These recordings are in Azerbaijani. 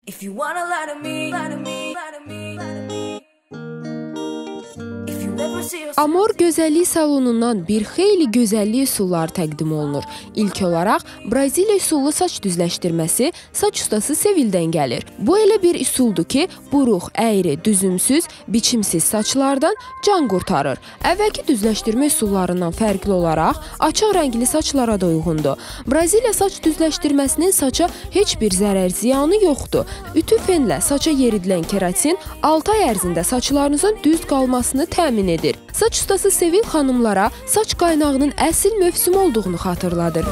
If you wanna lie to me, lie to me, lie to me, lie to me. If you ever see yourself... Amor gözəllik salonundan bir xeyli gözəllik üsulları təqdim olunur. İlk olaraq Braziliya üsullu saç düzləşdirməsi saç ustası Sevildən gəlir. Bu elə bir üsuldur ki, buruq, əyri, düzümsüz, biçimsiz saçlardan can qurtarır. Əvvəlki düzləşdirmə üsullarından fərqli olaraq açıq rəngli saçlara da uyğundur. Braziliya saç düzləşdirməsinin saça heç bir zərər ziyanı yoxdur. Ütü fenlə saça yeridilən keratin 6 ay ərzində saçlarınızın düz qalmasını təmin edir. Saç ustası Sevil xanımlara saç qaynağının əsl mövsüm olduğunu xatırladır.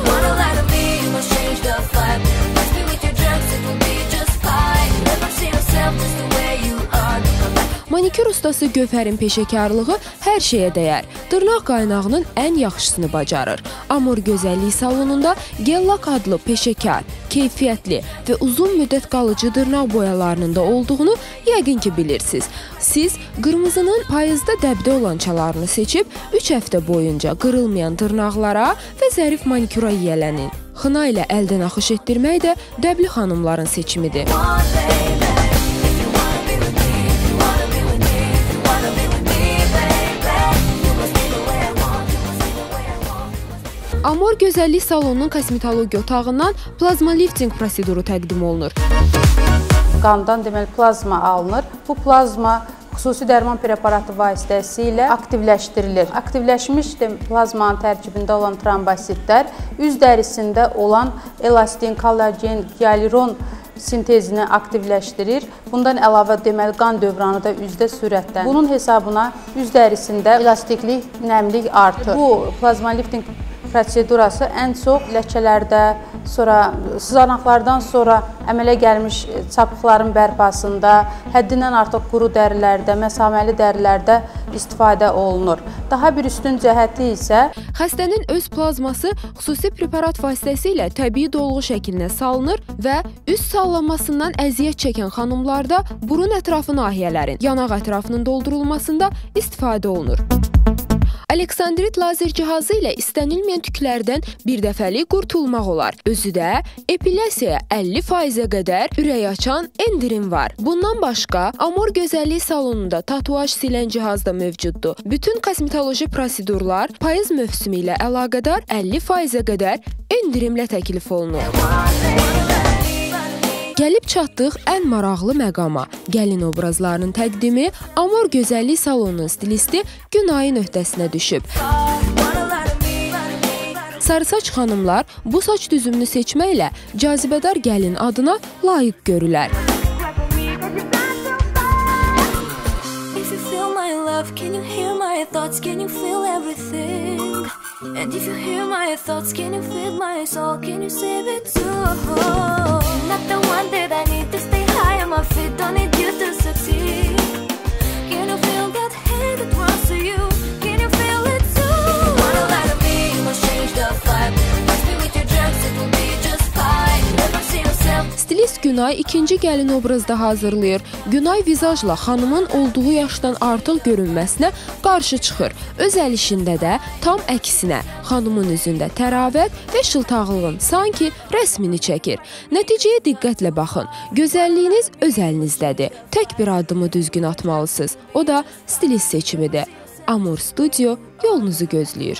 Manikür ustası Gövhərin peşəkarlığı hər şeyə dəyər. Dırnaq qaynağının ən yaxşısını bacarır. Amor gözəllik salonunda Gellak adlı peşəkar, keyfiyyətli və uzun müddət qalıcı dırnaq boyalarının da olduğunu yəqin ki bilirsiniz. Siz qırmızının payızda dəbdə olan çalarını seçib 3 həftə boyunca qırılmayan dırnaqlara və zərif maniküra yiyələnin. Xına ilə əldən axış etdirmək də dəbli xanımların seçimidir. Amor gözəllik salonunun kosmetologiya otağından plazma lifting proseduru təqdim olunur. Qandan deməli plazma alınır. Bu plazma xüsusi dərman preparatı vasitəsilə aktivləşdirilir. Aktivləşmiş plazmanın tərkibində olan trombositlər üz dərisində olan elastin, kollagen, gialuron sintezini aktivləşdirir. Bundan əlavə deməli qan dövranı da üzdə sürətlənir. Bunun hesabına üz dərisində elastiklik, nəmlik artır. Bu plazma lifting prosedurası ən çox ləkələrdə, sonra sızanaqlardan sonra əmələ gəlmiş çapıqların bərpasında, həddindən artıq quru dərilərdə, məsaməli dərilərdə istifadə olunur. Daha bir üstün cəhəti isə xəstənin öz plazması xüsusi preparat vasitəsilə təbii dolğu şəklinə salınır və üz sallanmasından əziyyət çəkən xanımlarda burun ətrafı nahiyələrin, yanaq ətrafının doldurulmasında istifadə olunur. Aleksandrit lazer cihazı ilə istənilməyən tüklərdən birdəfəlik qurtulmaq olar. Özü də epilyasiyaya 50%-ə qədər ürək açan endirim var. Bundan başqa, Amor gözəllik salonunda tatuaj silən cihaz da mövcuddur. Bütün kosmetoloji prosedurlar payız mövsümü ilə əlaqədar 50%-ə qədər endirimlə təklif olunur. Gəlib çatdıq ən maraqlı məqama. Gəlin obrazlarının təqdimi Amor gözəllik salonunun stilisti Günayın öhdəsinə düşüb. Sarısaç xanımlar bu saç düzümünü seçməklə cazibədar gəlin adına layiq görülər. And if you hear my thoughts, can you feel my soul? Can you save it too? Not the one that I need to stay high on my feet. Don't need you to succeed. Can you feel that hate that runs to you? Can you feel it too? Wanna lie to me? You must change the vibe. Must be with your drugs, it will be just fine. Never see yourself. Stilist Günay ikinci gəlin obrazda hazırlayır. Günay vizajla xanımın olduğu yaşdan artıq görünməsinə qarşı çıxır. Öz əl işində də tam əksinə xanımın üzündə təravət və şıltaqlığın sanki rəsmini çəkir. Nəticəyə diqqətlə baxın. Gözəlliyiniz öz əlinizdədir. Tək bir addımı düzgün atmalısınız. O da stilist seçimidir. Amor Studio yolunuzu gözləyir.